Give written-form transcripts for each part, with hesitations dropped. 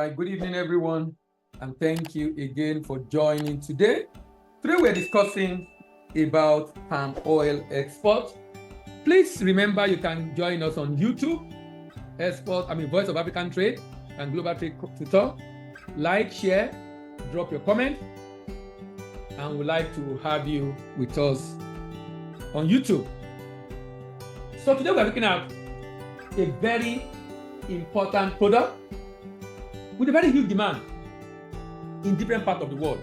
right, good evening, everyone, and thank you again for joining today. Today we're discussing about palm oil export. Please remember you can join us on YouTube, Voice of African Trade and Global Trade Tutor. Like, share, drop your comment, and we'd like to have you with us on YouTube. So today we're looking at a very important product with a very huge demand in different parts of the world.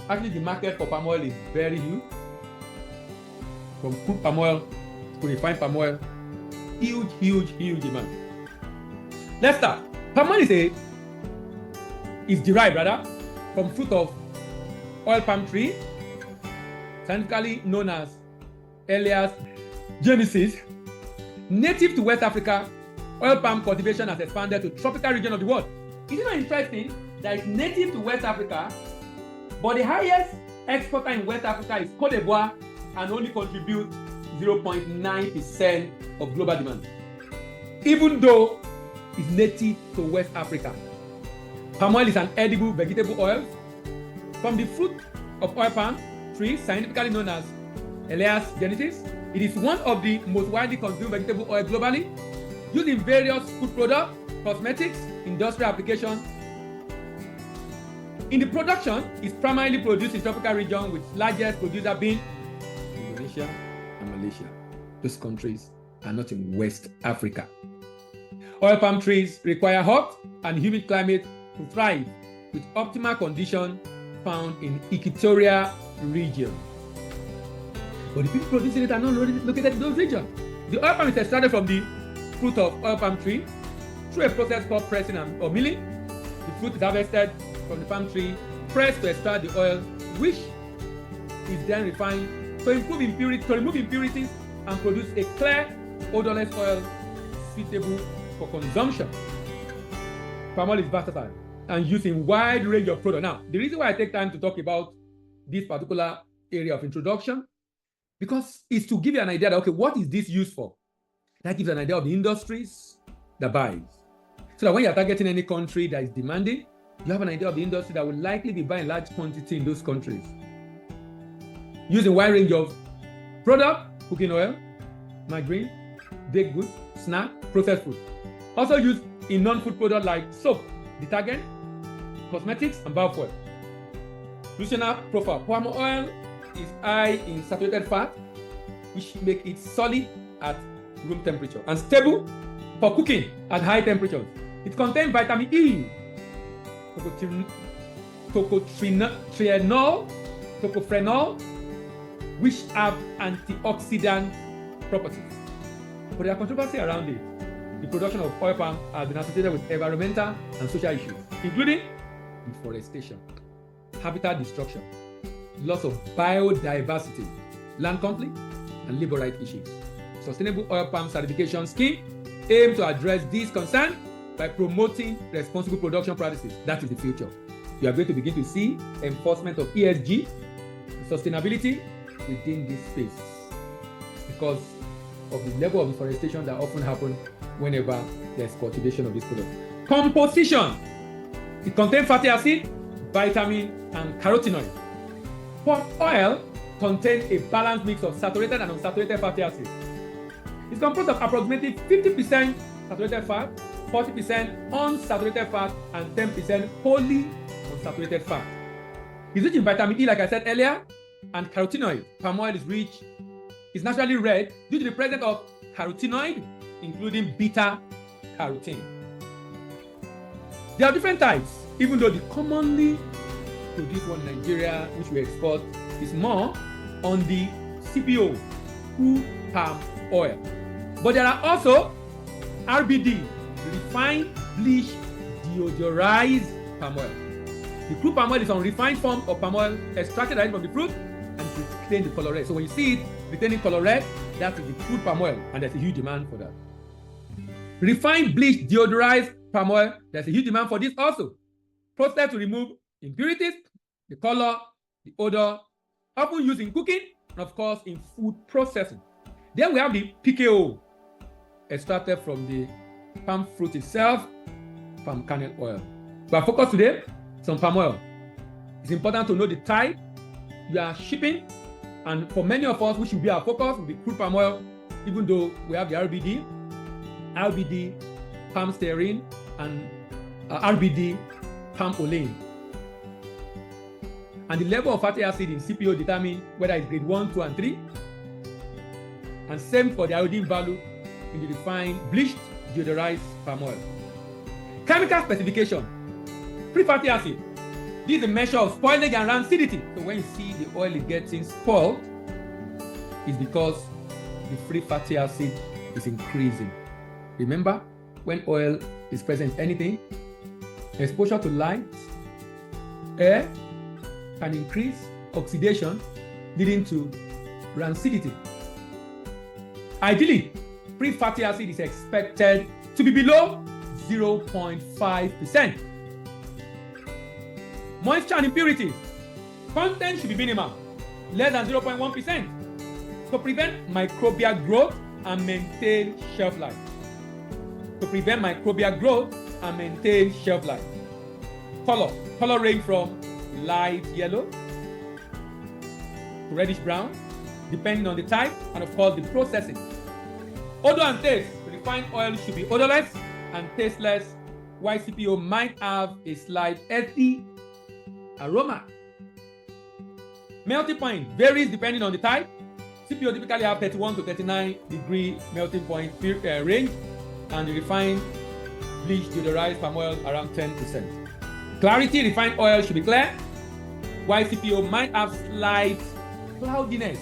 Actually, the market for palm oil is very huge. From crude palm oil to refined palm oil, huge demand. Let's start. Palm oil is derived from fruit of oil palm tree, scientifically known as Elias genesis. Native to West Africa, oil palm cultivation has expanded to tropical region of the world. Is it not interesting that it's native to West Africa, but the highest exporter in West Africa is Cote d'Ivoire and only contribute 0.9% of global demand, even though it's native to West Africa. Palm oil is an edible vegetable oil from the fruit of oil palm tree, scientifically known as Elias genesis. It is one of the most widely consumed vegetable oil globally, used in various food products, cosmetics, industrial applications. In the production, it's primarily produced in tropical region, with largest producer being Indonesia and Malaysia. Those countries are not in West Africa. Oil palm trees require hot and humid climate to thrive, with optimal conditions found in equatorial region. But the people producing it are not located in those regions. The oil palm is extracted from the fruit of oil palm tree through a process called pressing or milling. The fruit is harvested from the palm tree, pressed to extract the oil, which is then refined to remove impurities and produce a clear, odorless oil suitable for consumption. Palm oil is versatile and used in a wide range of products. Now, the reason why I take time to talk about this particular area of introduction, because it's to give you an idea that, okay, what is this used for? That gives an idea of the industries that buys. So that when you're targeting any country that is demanding, you have an idea of the industry that will likely be buying large quantity in those countries. Using a wide range of product, cooking oil, margarine, baked goods, snack, processed food. Also used in non-food products like soap, detergent, cosmetics, and biofuel. Nutritional profile. Palm oil is high in saturated fat, which make it solid at room temperature and stable for cooking at high temperatures. It contains vitamin E, tocopherol, which have antioxidant properties. But there are controversy around it. The production of oil palm has been associated with environmental and social issues, including deforestation, habitat destruction, loss of biodiversity, land conflict, and labor rights issues. Sustainable oil palm certification scheme aim to address these concerns by promoting responsible production practices. That is the future. You are going to begin to see enforcement of ESG and sustainability within this space because of the level of deforestation that often happens whenever there's cultivation of this product. Composition. It contains fatty acid, vitamin, and carotenoid. Palm oil contains a balanced mix of saturated and unsaturated fatty acids. It's composed of approximately 50% saturated fat, 40% unsaturated fat, and 10% polyunsaturated fat. It's rich in vitamin E, like I said earlier, and carotenoid. Palm oil is naturally red due to the presence of carotenoid, including beta-carotene. There are different types, even though the commonly produced one in Nigeria, which we export, is more on the CPO, crude palm oil. But there are also RBD, refined bleach deodorized palm oil. The crude palm oil is a refined form of palm oil extracted directly from the fruit and it retains the color red. So when you see it retaining color red, that is the crude palm oil, and there's a huge demand for that. Refined bleach deodorized palm oil, there's a huge demand for this also. Processed to remove impurities, the color, the odor, often used in cooking, and of course in food processing. Then we have the PKO, extracted from the palm fruit itself, palm kernel oil. But our focus today is on palm oil. It's important to know the type you are shipping, and for many of us, which should be our focus, will be crude palm oil, even though we have the RBD, palm stearin, and RBD, palm olein. And the level of fatty acid in CPO determine whether it's grade 1, 2, and 3. And same for the iodine value in the refined, bleached, deodorized palm oil. Chemical specification. Free fatty acid. This is a measure of spoilage and rancidity. So when you see the oil is getting spoiled, it's because the free fatty acid is increasing. Remember, when oil is present in anything, exposure to light, air can increase oxidation, leading to rancidity. Ideally, free fatty acid is expected to be below 0.5%. Moisture and impurities. Content should be minimal, less than 0.1%, to prevent microbial growth and maintain shelf life. Color range from light yellow to reddish brown, depending on the type and of course the processing. Odor and taste. Refined oil should be odorless and tasteless, while CPO might have a slight earthy aroma. Melting point varies depending on the type. CPO typically have 31 to 39 degree melting point range, and the refined bleached deodorized palm oil around 10%. Clarity. Refined oil should be clear, while CPO might have slight cloudiness.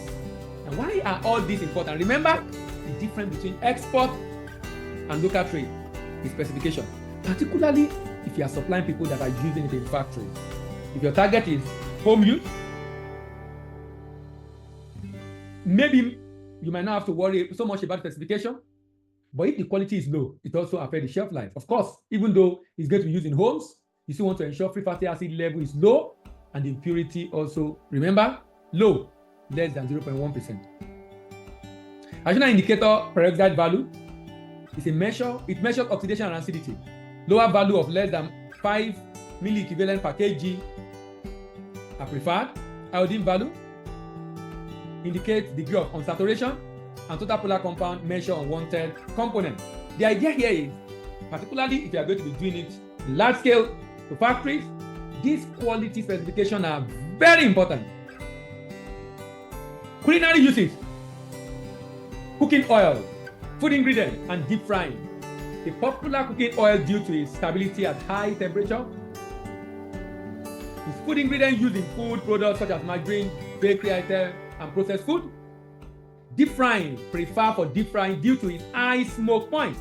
And why are all these important? Remember the difference between export and local trade is specification, particularly if you are supplying people that are using it in factories. If your target is home use, maybe you might not have to worry so much about specification, but if the quality is low, it also affects the shelf life. Of course, even though it's going to be used in homes, you still want to ensure free fatty acid level is low and the impurity also, remember, low, less than 0.1%. Additional indicator peroxide value is a measure, it measures oxidation and rancidity. Lower value of less than 5 milliequivalent per kg are preferred. Iodine value indicates degree of unsaturation, and total polar compound measure unwanted component. The idea here is, particularly if you are going to be doing it large scale to factories, these quality specifications are very important. Culinary uses. Cooking oil, food ingredient, and deep frying. A popular cooking oil due to its stability at high temperature. Its food ingredient used in food products such as margarine, bakery items, and processed food. Deep frying, preferred for deep frying due to its high smoke point.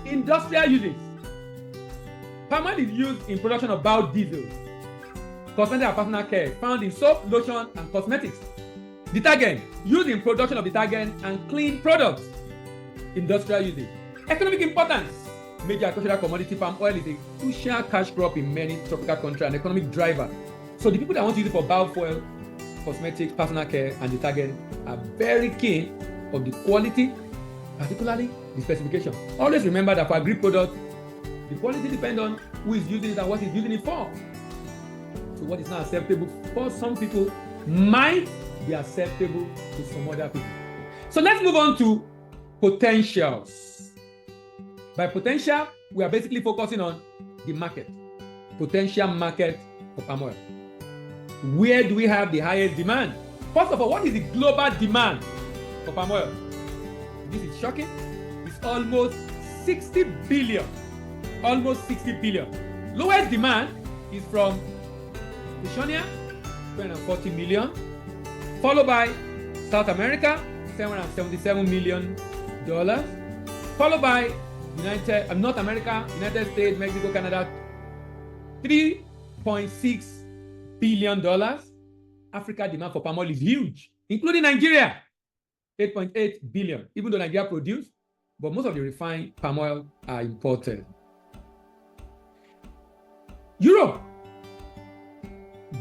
Industrial uses. Palm oil is used in production of biodiesel, cosmetic and personal care, found in soap, lotion, and cosmetics. Detergent, used in production of detergent and clean products. Industrial uses. Economic importance. Major agricultural commodity palm oil is a crucial cash crop in many tropical countries and economic driver. So the people that want to use it for biofuel, cosmetics, personal care, and detergent are very keen of the quality, particularly the specification. Always remember that for agri products, the quality depends on who is using it and what is using it for. So what is not acceptable for some people might be acceptable to some other people. So let's move on to potentials. By potential, we are basically focusing on the market, potential market for palm oil. Where do we have the highest demand? First of all, what is the global demand for palm oil? This is shocking. It's almost 60 billion. Almost 60 billion. Lowest demand is from Oceania, 240 million, followed by South America, $777 million, followed by North America, United States, Mexico, Canada, $3.6 billion. Africa demand for palm oil is huge, including Nigeria, 8.8 billion, even though Nigeria produces, but most of the refined palm oil are imported. Europe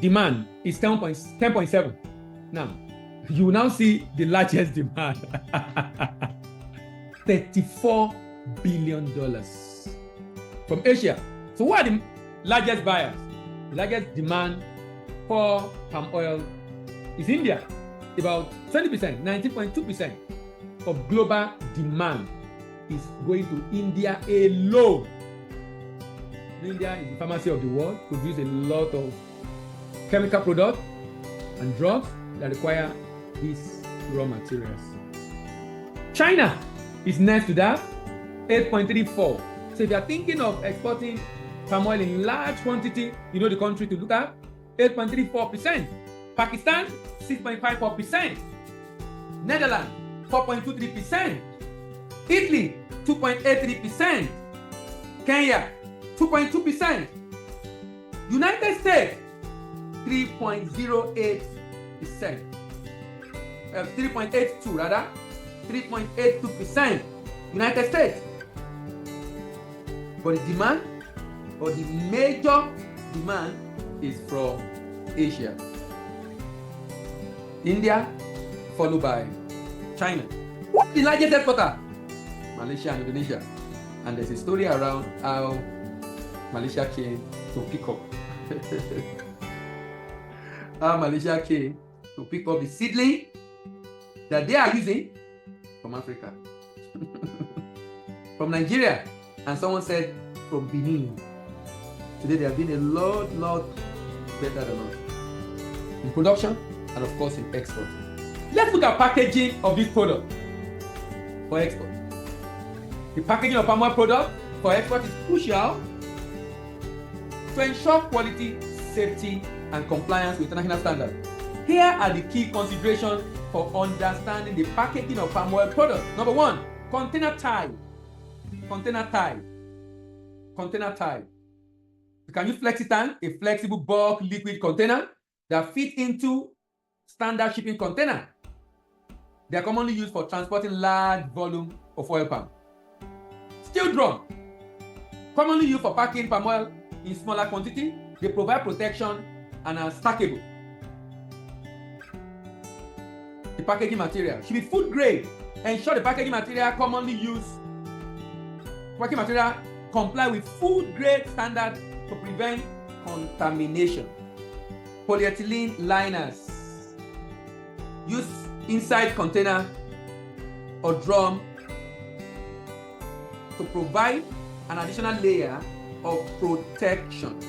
demand is 10.7. Now, you will now see the largest demand, $34 billion. From Asia, So who are the largest buyers? The largest demand for palm oil is India. About 20%, 19.2% of global demand is going to India alone. India is the pharmacy of the world, produces a lot of chemical products and drugs that require these raw materials. China is next to that, 8.34. So if you are thinking of exporting palm oil in large quantity, you know the country to look at, 8.34%. Pakistan, 6.54%. Netherlands, 4.23%. Italy, 2.83%. Kenya, 2.2%. United States, 3.08%. 3.82 rather. 3.82%. United States. But the demand, or the major demand, is from Asia. India, followed by China. What's the largest exporter? Malaysia and Indonesia. And there's a story around how Malaysia came to pick up. How Malaysia came to pick up the seedling that they are using from Africa. From Nigeria. And someone said from Benin. Today they have been a lot better than us in production and of course in export. Let's look at packaging of this product for export. The packaging of palm oil product for export is crucial to ensure quality, safety, and compliance with international standards. Here are the key considerations for understanding the packaging of palm oil products. Number one, container type. Container type. Container type. You can use FlexiTank, a flexible bulk liquid container that fits into standard shipping container. They are commonly used for transporting large volume of oil palm. Steel drum, commonly used for packing palm oil in smaller quantity. They provide protection and are stackable. The packaging material should be food grade. Ensure the packaging material commonly used comply with food grade standards to prevent contamination. Polyethylene liners use inside container or drum to provide an additional layer of protection.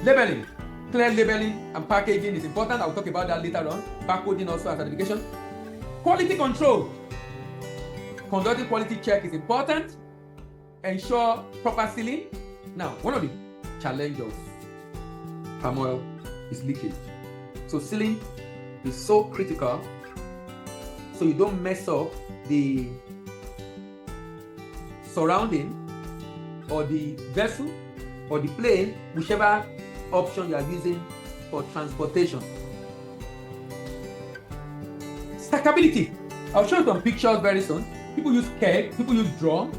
Labeling. Clear labeling and packaging is important. I'll talk about that later on. Barcoding also and certification. Quality control. Conducting quality check is important. Ensure proper sealing. Now, one of the challenges of palm oil is leakage. So sealing is so critical so you don't mess up the surrounding or the vessel or the plane, whichever option you are using for transportation. Stackability. I'll show you some pictures very soon. People use keg, people use drum.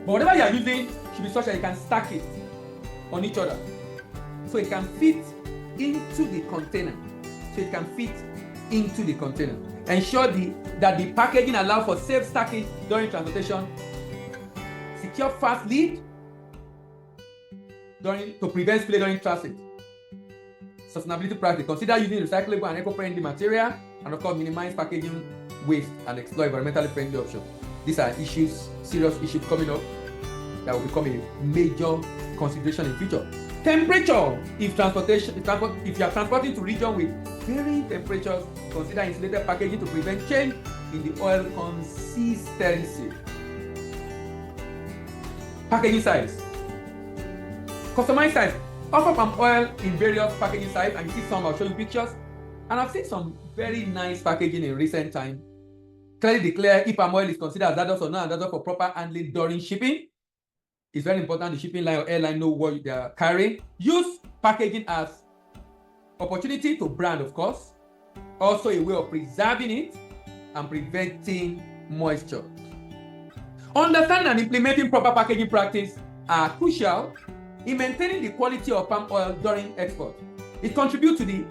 But whatever you are using should be such that you can stack it on each other. So it can fit into the container. Ensure that the packaging allows for safe stacking during transportation. Secure fast lid to prevent spill during transit. Sustainability practice. Consider using recyclable and eco-friendly material, and of course minimize packaging waste and explore environmentally friendly options. These are serious issues coming up that will become a major consideration in future. Temperature. If you are transporting to region with varying temperatures, consider insulated packaging to prevent change in the oil consistency. Packaging size. Customized size. Offer palm oil in various packaging sizes, and you see some. I'll show you pictures. And I've seen some very nice packaging in recent time. Clearly declare if palm oil is considered hazardous or not hazardous for proper handling during shipping. It's very important the shipping line or airline know what they are carrying. Use packaging as opportunity to brand, of course. Also a way of preserving it and preventing moisture. Understanding and implementing proper packaging practice are crucial in maintaining the quality of palm oil during export. It contributes to the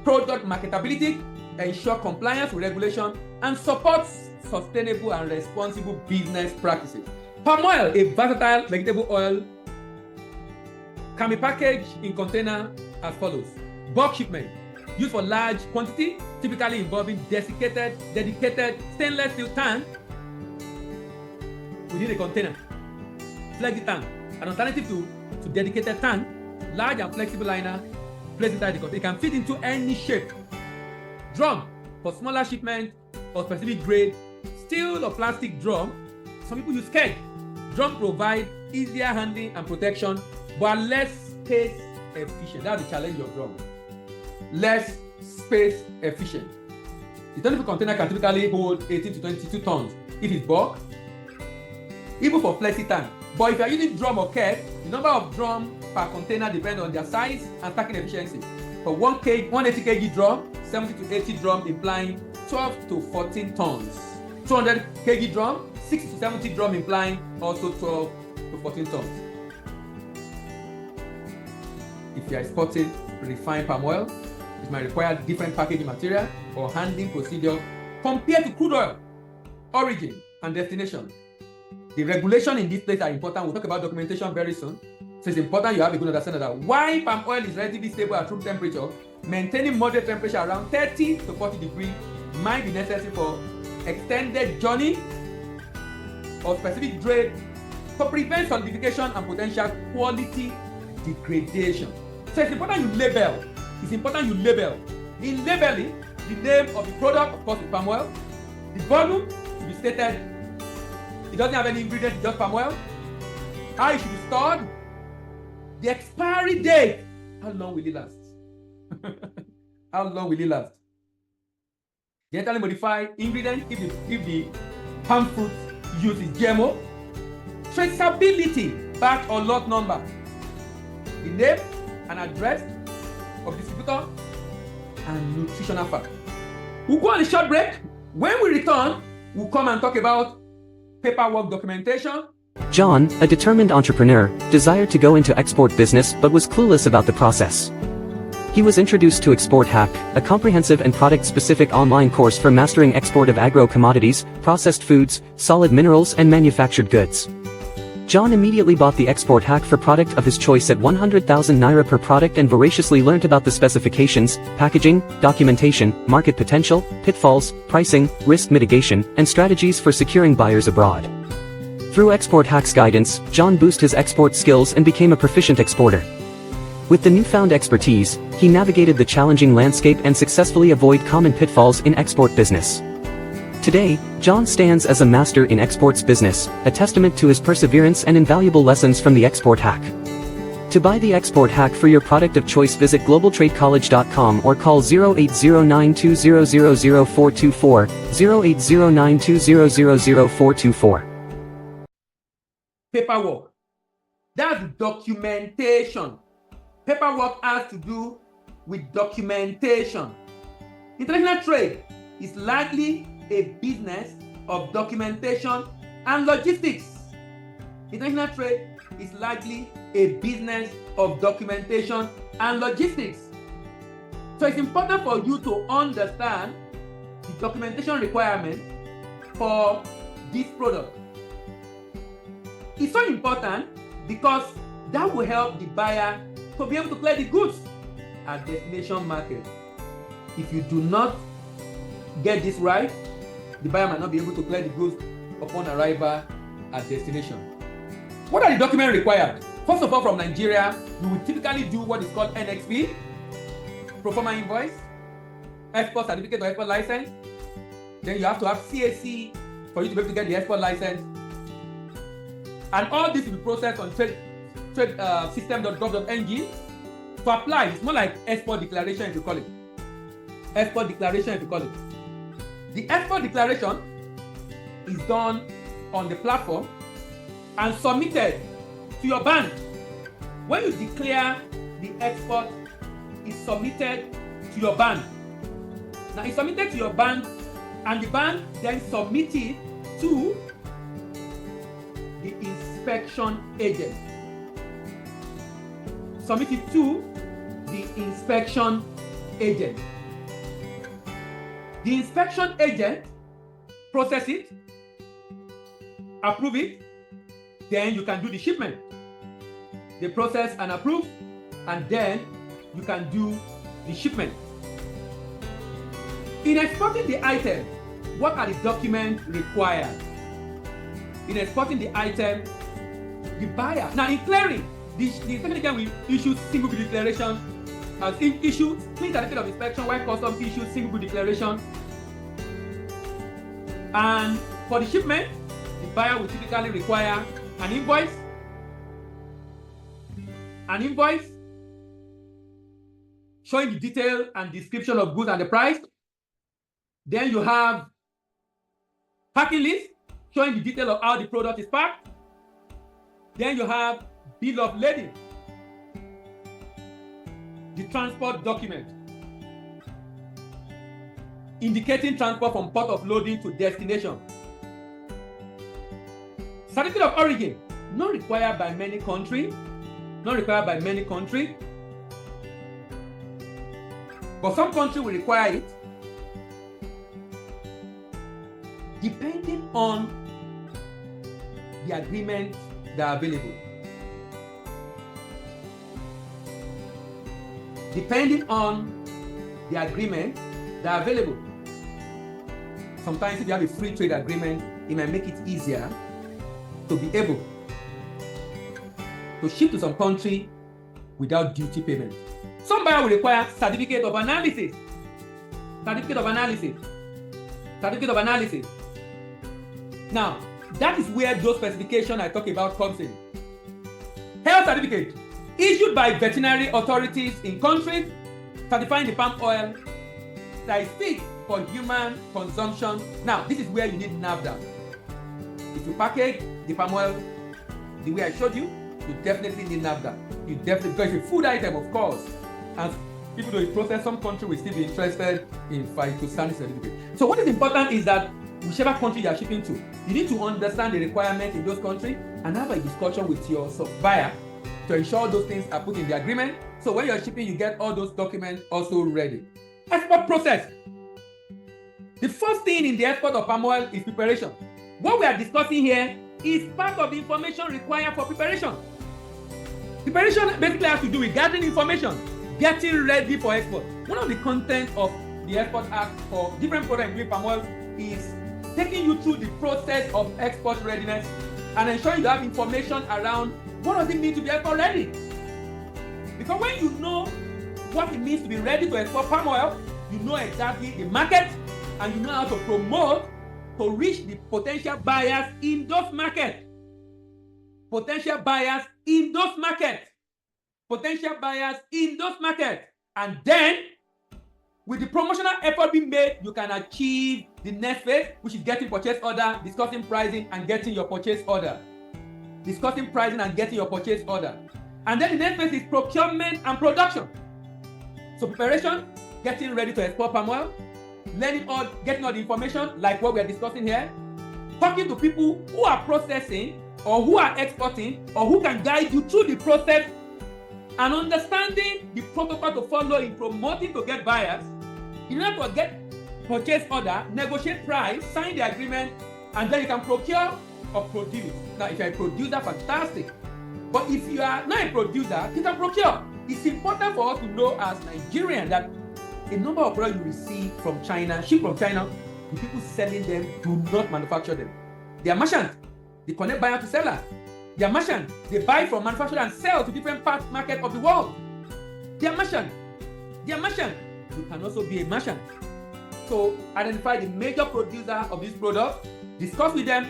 product marketability, ensure compliance with regulation, and supports sustainable and responsible business practices. Palm oil, a versatile vegetable oil can be packaged in container as follows. Bulk shipment, used for large quantity, typically involving dedicated stainless steel tank within a container. Flexi tank, an alternative to dedicated tank, large and flexible liner placed inside the container. It can fit into any shape. Drum, for smaller shipment or specific grade, steel or plastic drum. Some people use keg. Drum provide easier handling and protection, but less space efficient. That's the challenge of drum. Less space efficient. The 20-foot container can typically hold 18 to 22 tons if it's bulk, even for flexi tank. But if you are using drum or keg, the number of drum per container depends on their size and stacking efficiency. For 180 kg drum, 70 to 80 drum implying 12 to 14 tons. 200 kg drum, 60 to 70 drum implying also 12 to 14 tons. If you are exporting refined palm oil, it might require different packaging material or handling procedure compared to crude oil, origin and destination. The regulation in this place are important. We'll talk about documentation very soon. So it's important you have a good understanding that while palm oil is relatively stable at room temperature, maintaining moderate temperature around 30 to 40 degrees might be necessary for extended journey or specific grade to prevent solidification and potential quality degradation. So it's important you label. It's important you label. In labeling, the name of the product, of course, is palm oil. The volume to be stated. It doesn't have any ingredients, just palm oil. How it should be stored. The expiry date. How long will it last? How long will it last? Genetically modified ingredient if the palm fruit used is GMO. Traceability, batch or lot number. The name and address of distributor and nutritional fact. We'll go on a short break. When we return, we'll come and talk about paperwork documentation. John, a determined entrepreneur, desired to go into export business but was clueless about the process. He was introduced to Export Hack, a comprehensive and product-specific online course for mastering export of agro-commodities, processed foods, solid minerals and manufactured goods. John immediately bought the Export Hack for product of his choice at 100,000 Naira per product and voraciously learned about the specifications, packaging, documentation, market potential, pitfalls, pricing, risk mitigation, and strategies for securing buyers abroad. Through Export Hack's guidance, John boosted his export skills and became a proficient exporter. With the newfound expertise, he navigated the challenging landscape and successfully avoided common pitfalls in export business. Today, John stands as a master in exports business, a testament to his perseverance and invaluable lessons from the Export Hack. To buy the Export Hack for your product of choice, visit globaltradecollege.com or call 080920000424, 080920000424. Paperwork. That's documentation. Paperwork has to do with documentation. International trade is largely a business of documentation and logistics. International trade is largely a business of documentation and logistics. So it's important for you to understand the documentation requirement for this product. It's so important because that will help the buyer to be able to clear the goods at destination market. If you do not get this right, the buyer might not be able to clear the goods upon arrival at destination. What are the documents required? First of all, from Nigeria, you will typically do what is called NXP, pro forma invoice, export certificate or export license. Then you have to have CAC for you to be able to get the export license. And all this will be processed on system.gov.ng. To apply, it's more like export declaration if you call it. Export declaration if you call it. The export declaration is done on the platform and submitted to your bank. When you declare the export, it's submitted to your bank. Now it's submitted to your bank and the bank then submits it to the inspection agent. Submit it to the inspection agent. The inspection agent process it, approve it, then you can do the shipment. they process and approve, and then you can do the shipment. In exporting the item, what are the documents required? In exporting the item, the buyer. Now in clearing, the technical will issue single bill declaration, as issue clean certificate of inspection, while custom issue single bill declaration. And for the shipment, the buyer will typically require an invoice, showing the detail and description of goods and the price. Then you have packing list, showing the detail of how the product is packed. Then you have bill of lading, the transport document, indicating transport from port of loading to destination. Certificate of origin, not required by many countries, but some countries will require it, depending on the agreements that are available. Sometimes if you have a free trade agreement, it might make it easier to be able to ship to some country without duty payment. Some buyer will require certificate of analysis. Now, that is where those specifications I talk about comes in. Health certificate issued by veterinary authorities in countries certifying the palm oil that is fit for human consumption. Now, this is where you need NAFDA. If you package the palm oil the way I showed you, you definitely need NAFDA. Because it's a food item, of course. And even though it's processed, some country will still be interested in phytosanitary certificate. So what is important is that whichever country you are shipping to, you need to understand the requirements in those countries and have a discussion with your buyer to ensure those things are put in the agreement. So when you're shipping, you get all those documents also ready. Export process. The first thing in the export of palm oil is preparation. What we are discussing here is part of the information required for preparation. Preparation basically has to do with gathering information, getting ready for export. One of the contents of the Export Act for different products, including palm oil, is taking you through the process of export readiness and ensuring you have information around what does it mean to be export ready. Because when you know what it means to be ready to export palm oil, you know exactly the market and you know how to promote to reach the potential buyers in those markets. And then, with the promotional effort being made, you can achieve the next phase, which is getting purchase order, discussing pricing, and getting your purchase order. And then the next phase is procurement and production. So preparation, getting ready to export palm oil, getting all the information like what we are discussing here, talking to people who are processing or who are exporting or who can guide you through the process, and understanding the protocol to follow in promoting to get buyers. In order to get purchase order, negotiate price, sign the agreement, and then you can procure or produce. Now, if you're a producer, fantastic. But if you are not a producer, you can procure. It's important for us to know as Nigerians that a number of products you receive from China, shipped from China, the people selling them do not manufacture them. They are merchants. They connect buyer to seller. They are merchants. They buy from manufacturer and sell to different parts market of the world. They are merchants. You can also be a merchant. So identify the major producer of this product, discuss with them,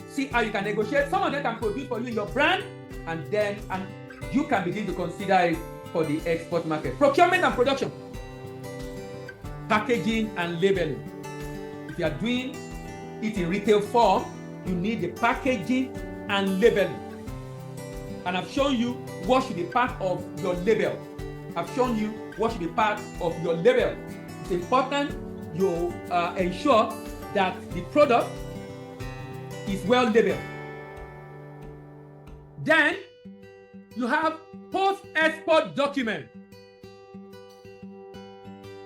see how you can negotiate. Some of them can produce for you in your brand, and you can begin to consider it for the export market. Procurement and production. Packaging and labeling. If you are doing it in retail form, you need the packaging and labeling. And I've shown you what should be part of your label. It's important you ensure that the product is well labeled. Then you have post-export document.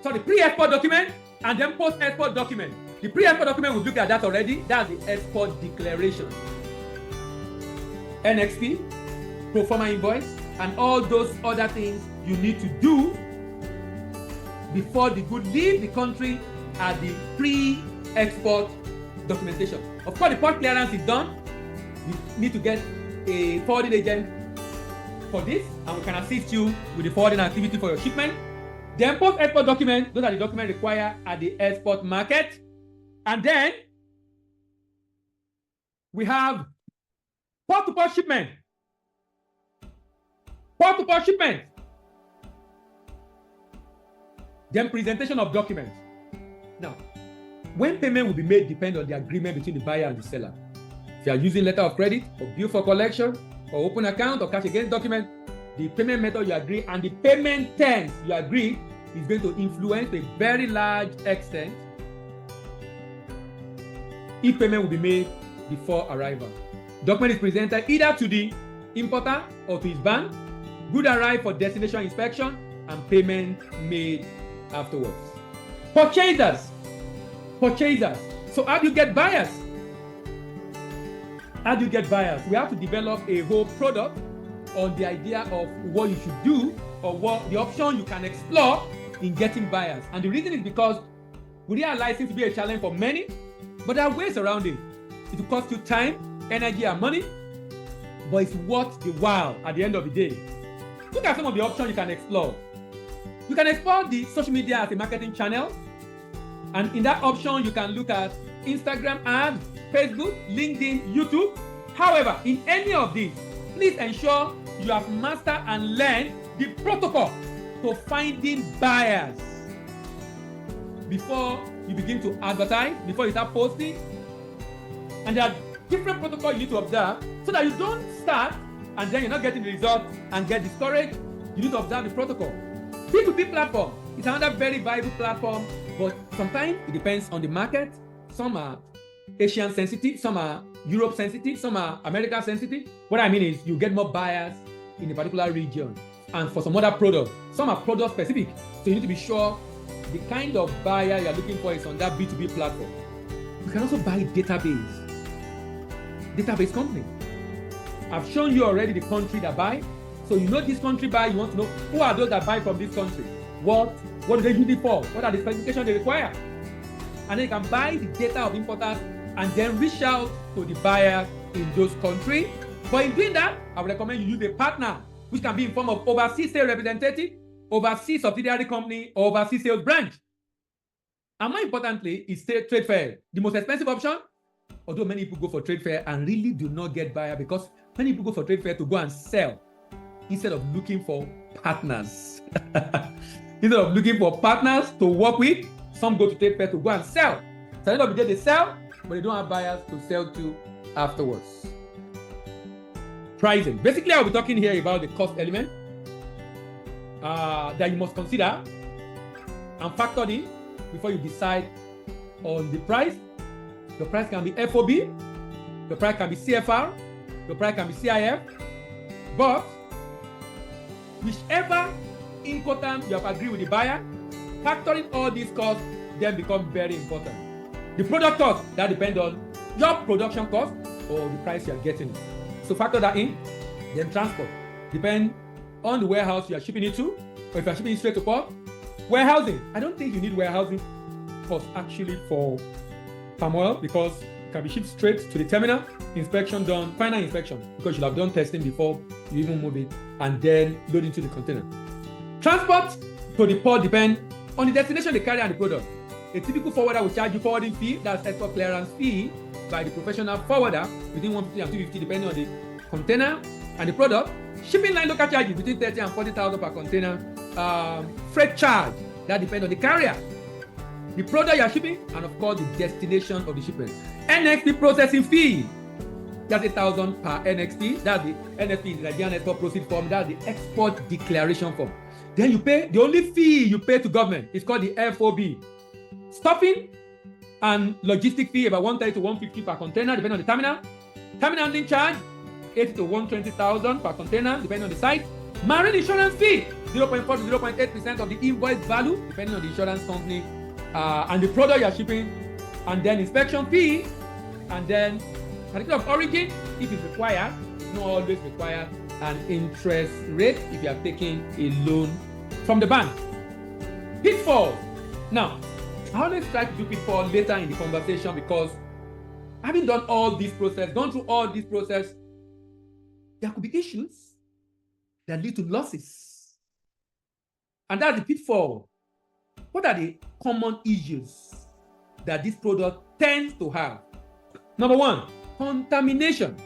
So the pre-export document and then post-export document. The pre-export document, we've looked at that already. That's the export declaration. NXP, pro forma invoice, and all those other things you need to do before the good leave the country are the pre-export documentation. Of course, the port clearance is done. You need to get a forwarding agent for this, and we can assist you with the forwarding activity for your shipment. Then post-export documents, those are the documents required at the export market. And then we have port-to-port shipment. Port-to-port shipment. Then presentation of documents. Now, when payment will be made depends on the agreement between the buyer and the seller. If you are using letter of credit or bill for collection or open account or cash against document, the payment method you agree and the payment terms you agree is going to influence to a very large extent if payment will be made before arrival. Document is presented either to the importer or to his bank. Good arrive for destination inspection and payment made afterwards. Purchasers. So how do you get buyers? How do you get buyers? We have to develop a whole product on the idea of what you should do or what the option you can explore in getting buyers. And the reason is because we realize it to be a challenge for many, but there are ways around it. It will cost you time, energy, and money, but it's worth the while at the end of the day. Look at some of the options you can explore. You can explore the social media as a marketing channel. And in that option, you can look at Instagram ads, Facebook, LinkedIn, YouTube. However, in any of these, please ensure you have mastered and learned the protocol to finding buyers before you begin to advertise, before you start posting. And there are different protocols you need to observe so that you don't start and then you're not getting the result and get discouraged. You need to observe the protocol. P2P platform is another very viable platform, but sometimes it depends on the market. Some are Asian sensitive, some are Europe sensitive, some are America sensitive. What I mean is you get more buyers in a particular region. And for some other products, some are product specific. So you need to be sure the kind of buyer you're looking for is on that B2B platform. You can also buy database company. I've shown you already the country that buy. So you know this country buy, you want to know who are those that buy from this country. What do they use it for? What are the specifications they require? And then you can buy the data of importers and then reach out to the buyers in those countries. But in doing that, I would recommend you use a partner, which can be in form of overseas sales representative, overseas subsidiary company, or overseas sales branch. And more importantly, is trade fair. The most expensive option, although many people go for trade fair and really do not get buyer because many people go for trade fair to go and sell instead of looking for partners. Instead of looking for partners to work with, some go to trade fair to go and sell. So at the end of the day, they sell, but they don't have buyers to sell to afterwards. Pricing. Basically, I'll be talking here about the cost element that you must consider and factor in before you decide on the price. Your price can be FOB, your price can be CFR, your price can be CIF, but whichever Incoterms you have agreed with the buyer, factoring all these costs then become very important. The product cost, that depends on your production cost or the price you are getting it. So factor that in. Then transport, depend on the warehouse you are shipping it to, or if you are shipping it straight to port. Warehousing, I don't think you need warehousing cost actually for palm oil because it can be shipped straight to the terminal, inspection done, final inspection, because you'll have done testing before you even move it, and then load into the container. Transport to the port depend on the destination they carry and the product. A typical forwarder will charge you forwarding fee, that's export clearance fee, by the professional forwarder between 150 and 250 depending on the container and the product. Shipping line local charges between 30 and 40,000 per container. Freight charge, that depends on the carrier, the product you are shipping, and of course the destination of the shipment. NXP processing fee, that's 8,000 per NXP. That's the NXP, the Nigerian Export Proceed Form. That's the export declaration form. Then you pay, the only fee you pay to government is called the FOB. Stuffing and logistic fee about 130 to 150 per container, depending on the terminal. Terminal handling charge, 80 to 120,000 per container, depending on the site. Marine insurance fee, 0.4 to 0.8% of the invoice value, depending on the insurance company and the product you are shipping. And then inspection fee, and then certificate of origin, if it's required, it's not always required, and interest rate if you are taking a loan from the bank. Pitfalls. Now, I always try to do pitfall later in the conversation because having done all this process, gone through all this process, there could be issues that lead to losses. And that's the pitfall. What are the common issues that this product tends to have? Number one, contamination.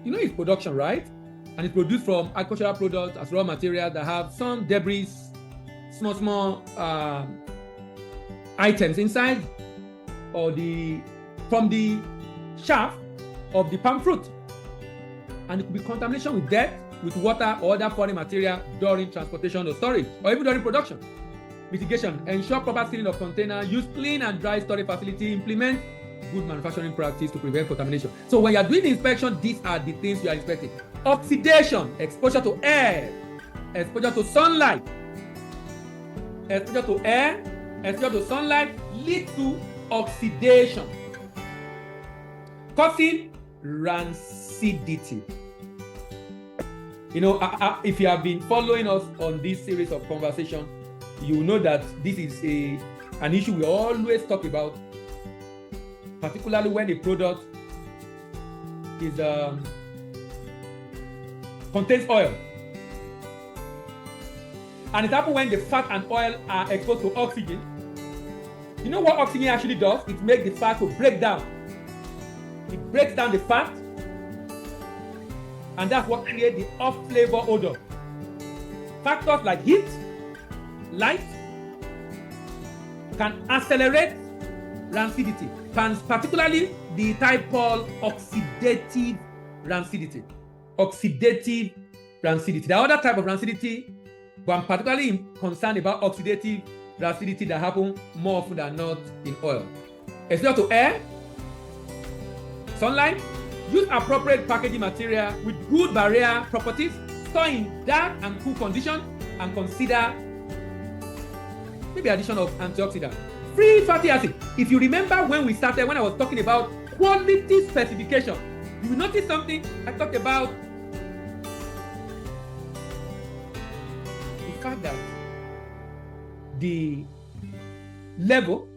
You know it's production, right? And it's produced from agricultural products as raw material that have some debris, small items inside, or from the shaft of the palm fruit. And it could be contamination with dirt, with water, or other foreign material during transportation or storage, or even during production. Mitigation: ensure proper sealing of container, use clean and dry storage facility, implement good manufacturing practice to prevent contamination. So when you are doing the inspection, these are the things you are expecting. Oxidation, exposure to air, exposure to sunlight, exposure to air, exposure to sunlight lead to oxidation, causing rancidity. You know, if you have been following us on this series of conversation, you know that this is an issue we always talk about, particularly when a product is contains oil. And it happens when the fat and oil are exposed to oxygen. You know what oxygen actually does? It makes the fat to break down. It breaks down the fat, and that's what creates the off-flavor odor. Factors like heat, light can accelerate rancidity, particularly the type called oxidative rancidity. Oxidative rancidity. There are other types of rancidity, but I'm particularly concerned about oxidative rancidity that happen more often than not in oil. Exposure to air, sunlight, use appropriate packaging material with good barrier properties, store in dark and cool conditions, and consider maybe addition of antioxidant. Free fatty acid. If you remember when I was talking about quality specification, you will notice something I talked about. The fact that the level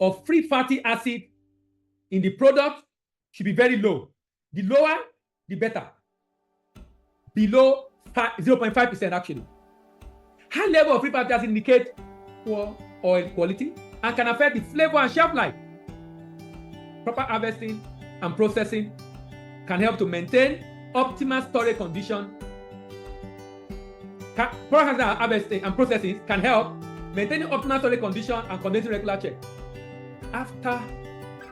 of free fatty acid in the product should be very low. The lower, the better. Below 0.5% actually. High level of free fatty acid indicate poor oil quality and can affect the flavor and shelf life. Proper harvesting and processing can help to maintain optimal storage condition. Proper harvesting and processing can help maintaining optimal storage condition and conducting regular check. After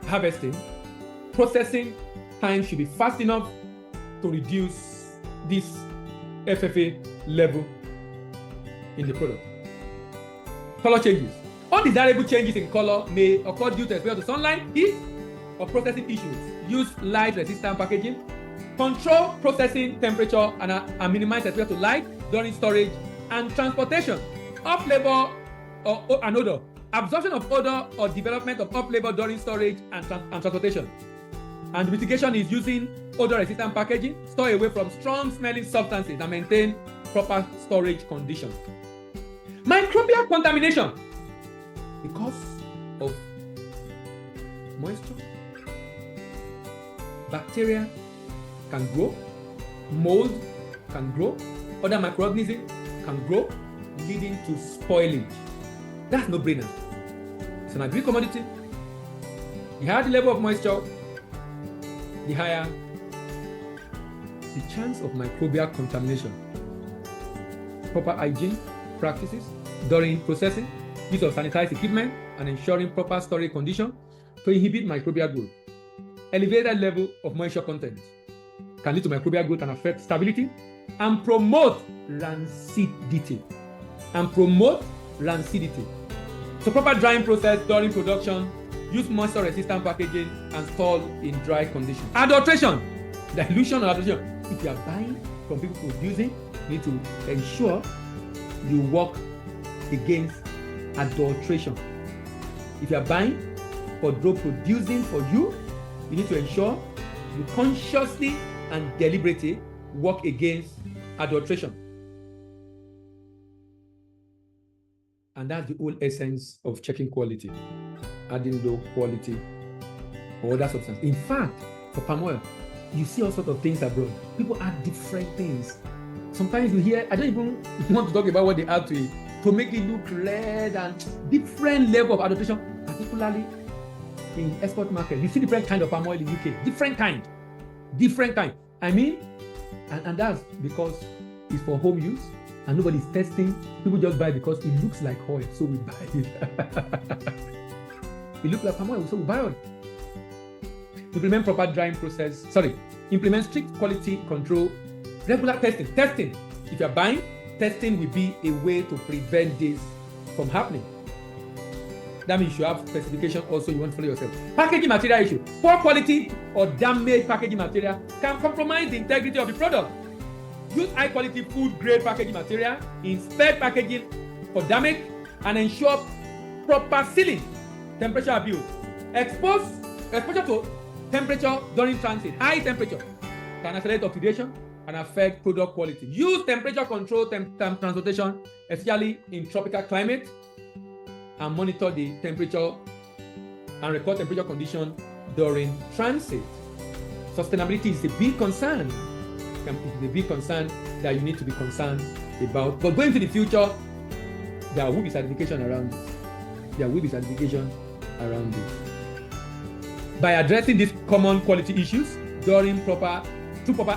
harvesting, processing time should be fast enough to reduce this FFA level in the product. Color changes. Undesirable changes in color may occur due to exposure to sunlight, heat, or processing issues. Use light-resistant packaging. Control processing temperature and minimize exposure to light during storage and transportation. Off-flavor and odor. Absorption of odor or development of off-flavor during storage and transportation. And mitigation is using odor-resistant packaging, store away from strong-smelling substances, and maintain proper storage conditions. Microbial contamination. Because of moisture, bacteria can grow, mold can grow, other microorganisms can grow, leading to spoilage. That's no brainer. It's an agri commodity. The higher the level of moisture, the higher the chance of microbial contamination. Proper hygiene practices during processing, use of sanitized equipment, and ensuring proper storage condition to inhibit microbial growth. Elevated level of moisture content can lead to microbial growth and affect stability and promote rancidity. So proper drying process during production, use moisture-resistant packaging, and store in dry conditions. Adulteration, dilution or adulteration. If you are buying from people producing, you need to ensure you work against adulteration. If you are buying for those producing for you, you need to ensure you consciously and deliberately work against adulteration. And that's the whole essence of checking quality, adding low quality or other substance. In fact, for palm oil, you see all sorts of things abroad. People add different things. Sometimes you hear, I don't even want to talk about what they add to it, to make it look red and different level of adulteration, particularly in export market. You see different kind of palm oil in UK, different kind. I mean, and that's because it's for home use and nobody's testing. People just buy it because it looks like oil, so we buy it. It looks like palm oil, so we buy it. Implement proper drying process. Implement strict quality control. Regular testing. If you're buying, testing will be a way to prevent this from happening. That means you have specification also you want to follow yourself. Packaging material issue. Poor quality or damaged packaging material can compromise the integrity of the product. Use high quality food grade packaging material, inspect packaging for damage, and ensure proper sealing. Temperature abuse. Exposure to temperature during transit. High temperature can accelerate oxidation and affect product quality. Use temperature control transportation, especially in tropical climate, and monitor the temperature and record temperature condition during transit. Sustainability is a big concern. It's a big concern that you need to be concerned about. But going to the future, there will be certification around this. By addressing these common quality issues through proper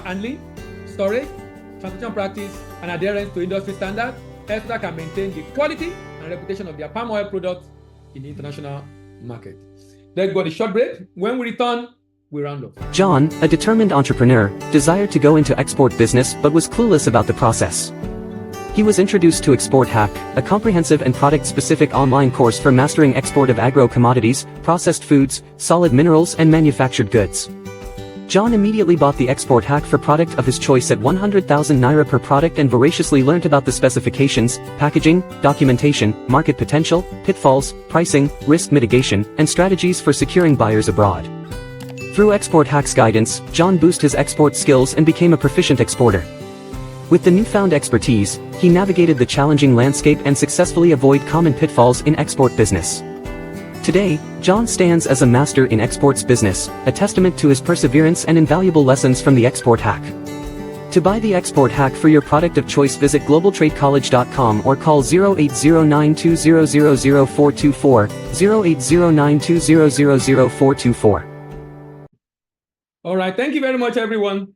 handling, storage, transportation practice, and adherence to industry standards, Exporter can maintain the quality and reputation of their palm oil products in the international market. Let's go to a short break. When we return, we round up. John, a determined entrepreneur, desired to go into export business but was clueless about the process. He was introduced to Export Hack, a comprehensive and product-specific online course for mastering export of agro-commodities, processed foods, solid minerals and manufactured goods. John immediately bought the Export Hack for product of his choice at 100,000 Naira per product and voraciously learnt about the specifications, packaging, documentation, market potential, pitfalls, pricing, risk mitigation, and strategies for securing buyers abroad. Through Export Hack's guidance, John boosted his export skills and became a proficient exporter. With the newfound expertise, he navigated the challenging landscape and successfully avoided common pitfalls in export business. Today, John stands as a master in exports business, a testament to his perseverance and invaluable lessons from the Export Hack. To buy the Export Hack for your product of choice, visit globaltradecollege.com or call 080920000424, 080920000424. All right, thank you very much, everyone.